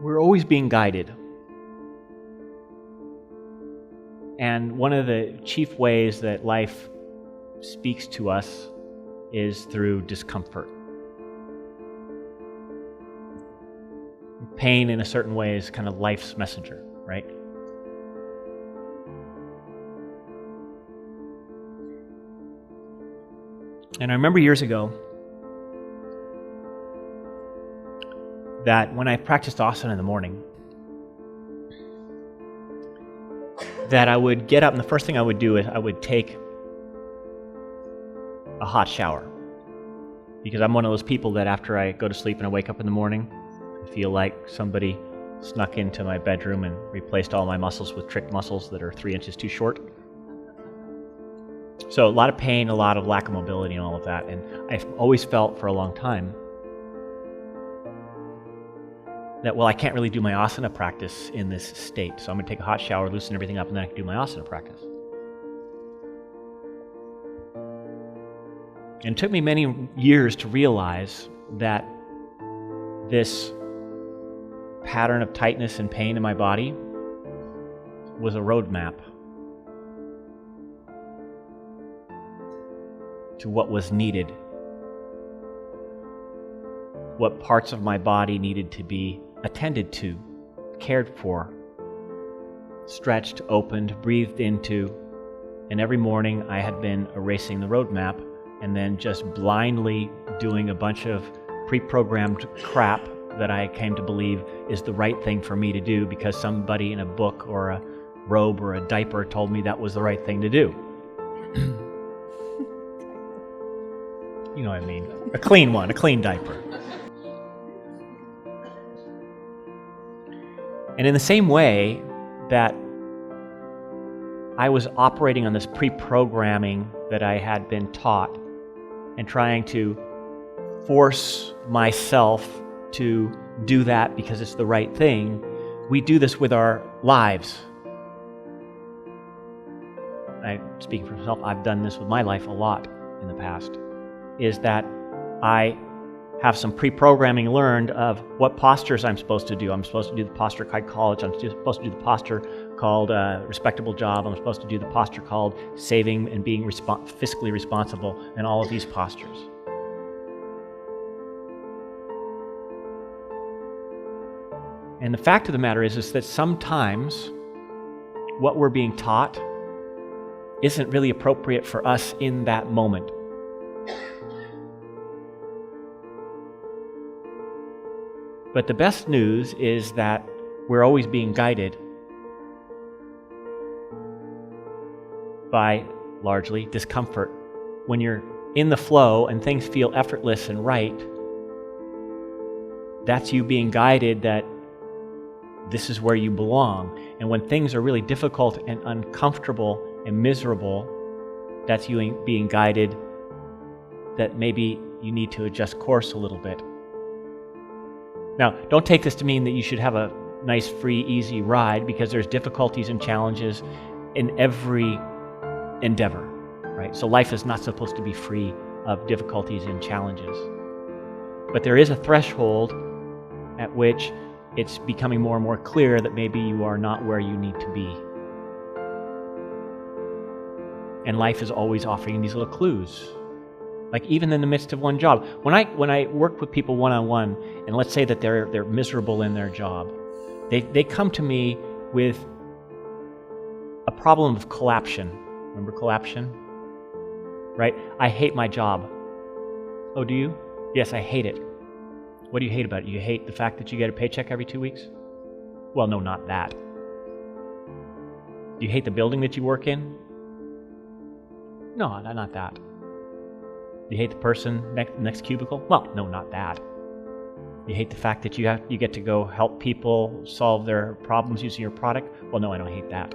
we're always being guided. And one of the chief ways that life speaks to us is through discomfort. Pain, in a certain way, is kind of life's messenger, right? And I remember years ago that when I practiced asana in the morning, that I would get up and the first thing I would do is I would take a hot shower. Because I'm one of those people that after I go to sleep and I wake up in the morning, I feel like somebody snuck into my bedroom and replaced all my muscles with trick muscles that are 3 inches too short. So a lot of pain, a lot of lack of mobility and all of that. And I've always felt for a long time that, well, I can't really do my asana practice in this state. So I'm going to take a hot shower, loosen everything up, and then I can do my asana practice. And it took me many years to realize that this pattern of tightness and pain in my body was a roadmap to what was needed, what parts of my body needed to be attended to, cared for, stretched, opened, breathed into. And every morning I had been erasing the roadmap and then just blindly doing a bunch of pre-programmed crap that I came to believe is the right thing for me to do because somebody in a book or a robe or a diaper told me that was the right thing to do. You know what I mean. A clean one, a clean diaper. And in the same way that I was operating on this pre-programming that I had been taught and trying to force myself to do that because it's the right thing, we do this with our lives. Speaking for myself, I've done this with my life a lot in the past, is that I have some pre-programming learned of what postures I'm supposed to do. I'm supposed to do the posture called college. I'm supposed to do the posture called respectable job. I'm supposed to do the posture called saving and being fiscally responsible, and all of these postures. And the fact of the matter is that sometimes what we're being taught isn't really appropriate for us in that moment. But the best news is that we're always being guided by, largely, discomfort. When you're in the flow and things feel effortless and right, that's you being guided that this is where you belong. And when things are really difficult and uncomfortable and miserable, that's you being guided that maybe you need to adjust course a little bit. Now, don't take this to mean that you should have a nice, free, easy ride, because there's difficulties and challenges in every endeavor, right? So life is not supposed to be free of difficulties and challenges. But there is a threshold at which it's becoming more and more clear that maybe you are not where you need to be. And life is always offering these little clues. Like even in the midst of one job. When I work with people one-on-one, and let's say that they're miserable in their job, they come to me with a problem of collapsion. Remember collapsion? Right? I hate my job. Oh, do you? Yes, I hate it. What do you hate about it? You hate the fact that you get a paycheck every 2 weeks? Well, no, not that. Do you hate the building that you work in? No, not that. You hate the person next cubicle? Well, no, not that. You hate the fact that you get to go help people solve their problems using your product? Well, no, I don't hate that.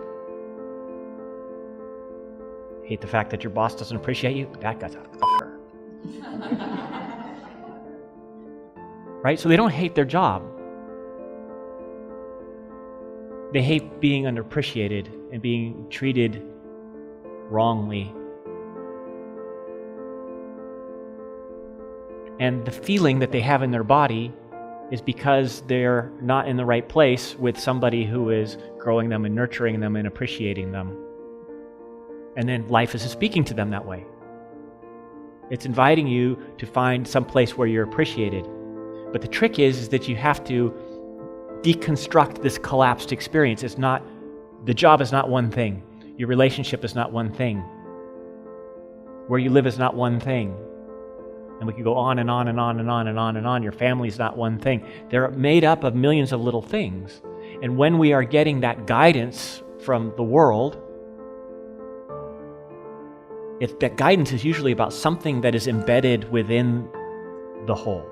Hate the fact that your boss doesn't appreciate you? That guy's a fucker. Right? So they don't hate their job. They hate being underappreciated and being treated wrongly. And the feeling that they have in their body is because they're not in the right place with somebody who is growing them and nurturing them and appreciating them. And then life is speaking to them that way. It's inviting you to find some place where you're appreciated. But the trick is that you have to deconstruct this collapsed experience. The job is not one thing. Your relationship is not one thing. Where you live is not one thing. And we could go on and on and on and on and on and on. Your family is not one thing. They're made up of millions of little things. And when we are getting that guidance from the world, that guidance is usually about something that is embedded within the whole.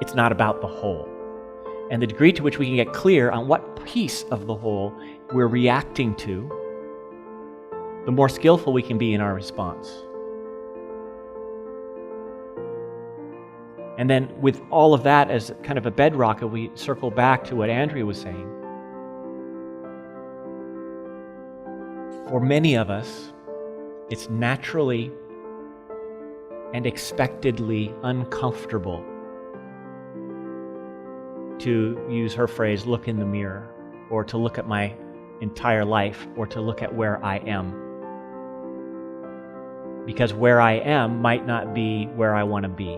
It's not about the whole. And the degree to which we can get clear on what piece of the whole we're reacting to, the more skillful we can be in our response. And then with all of that as kind of a bedrock, if we circle back to what Andrea was saying, for many of us, it's naturally and expectedly uncomfortable to use her phrase, look in the mirror, or to look at my entire life, or to look at where I am. Because where I am might not be where I want to be.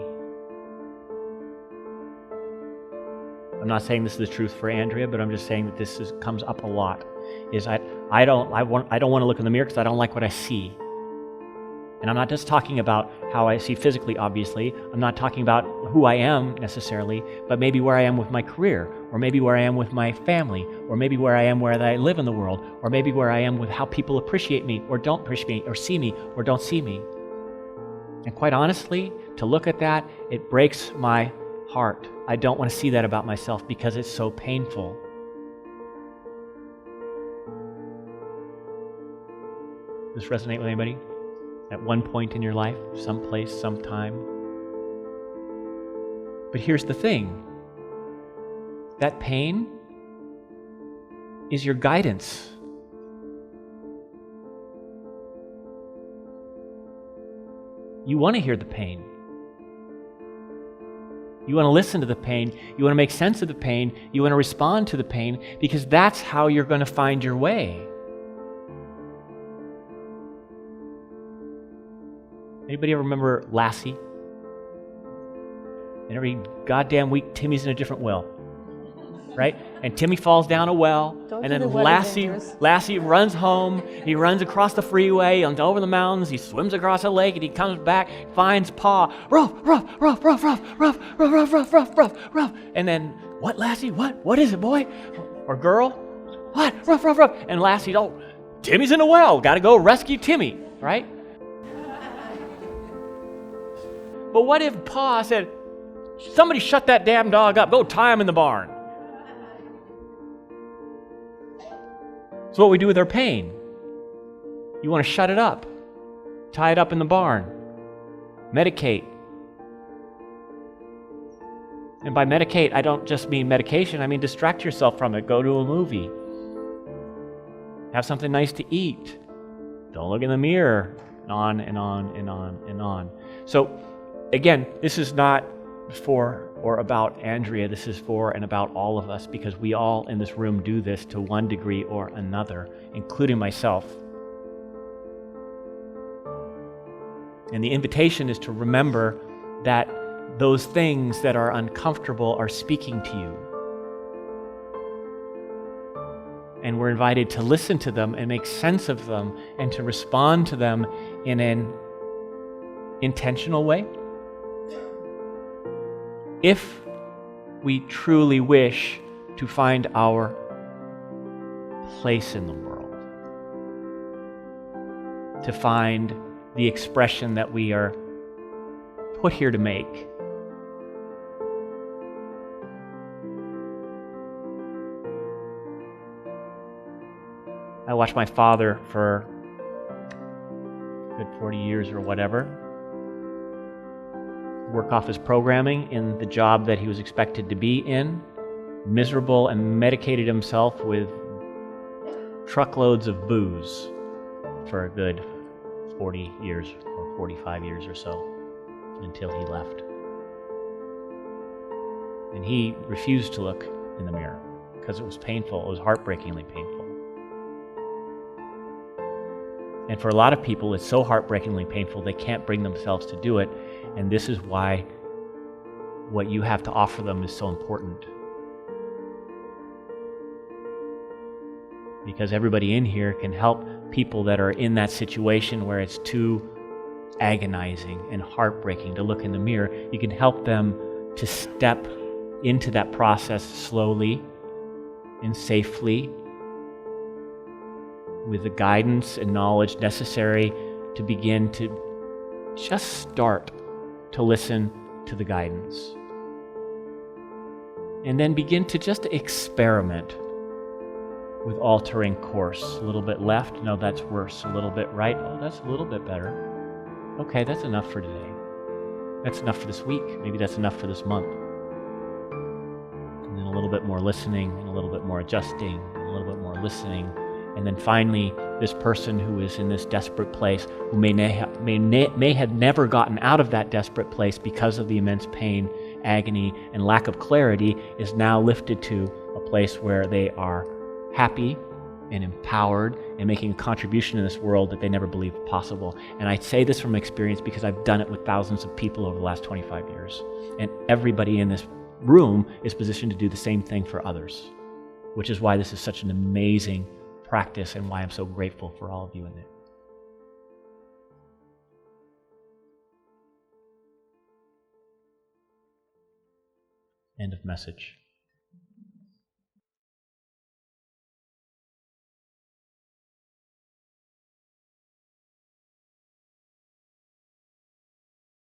I'm not saying this is the truth for Andrea, but I'm just saying that this comes up a lot. I don't want to look in the mirror because I don't like what I see. And I'm not just talking about how I see physically, obviously. I'm not talking about who I am necessarily, but maybe where I am with my career, or maybe where I am with my family, or maybe where I am where I live in the world, or maybe where I am with how people appreciate me, or don't appreciate me, or see me, or don't see me. And quite honestly, to look at that, it breaks my heart. I don't want to see that about myself because it's so painful. Does this resonate with anybody? At one point in your life, someplace, sometime. But here's the thing. That pain is your guidance. You want to hear the pain. You want to listen to the pain. You want to make sense of the pain. You want to respond to the pain because that's how you're going to find your way. Anybody ever remember Lassie? And every goddamn week, Timmy's in a different well, right? And Timmy falls down a well, and then Lassie runs home. He runs across the freeway and over the mountains. He swims across a lake, and he comes back, finds Pa. Ruff, ruff, ruff, ruff, ruff, ruff, ruff, ruff, ruff, ruff, ruff, ruff. And then, what, Lassie? What is it, boy? Or girl? What? Ruff, ruff, ruff. And Lassie, oh, Timmy's in a well. Got to go rescue Timmy, right? But what if Pa said, somebody shut that damn dog up, go tie him in the barn? It's what we do with our pain. You want to shut it up, tie it up in the barn, medicate. And by medicate, I don't just mean medication, I mean distract yourself from it. Go to a movie. Have something nice to eat. Don't look in the mirror. And on and on and on and on. So, again, this is not for or about Andrea. This is for and about all of us because we all in this room do this to one degree or another, including myself. And the invitation is to remember that those things that are uncomfortable are speaking to you. And we're invited to listen to them and make sense of them and to respond to them in an intentional way. If we truly wish to find our place in the world, to find the expression that we are put here to make. I watched my father for a good 40 years or whatever work off his programming in the job that he was expected to be in, miserable, and medicated himself with truckloads of booze for a good 40 years or 45 years or so until he left. And he refused to look in the mirror because it was painful. It was heartbreakingly painful. And for a lot of people, it's so heartbreakingly painful, they can't bring themselves to do it. And this is why what you have to offer them is so important. Because everybody in here can help people that are in that situation where it's too agonizing and heartbreaking to look in the mirror. You can help them to step into that process slowly and safely with the guidance and knowledge necessary to begin to just start to listen to the guidance. And then begin to just experiment with altering course. A little bit left, no, that's worse. A little bit right, oh, that's a little bit better. Okay, that's enough for today. That's enough for this week. Maybe that's enough for this month. And then a little bit more listening, and a little bit more adjusting, and a little bit more listening. And then finally, this person who is in this desperate place, who may have never gotten out of that desperate place because of the immense pain, agony, and lack of clarity, is now lifted to a place where they are happy and empowered and making a contribution in this world that they never believed possible. And I say this from experience because I've done it with thousands of people over the last 25 years. And everybody in this room is positioned to do the same thing for others, which is why this is such an amazing practice and why I'm so grateful for all of you in it. End of message.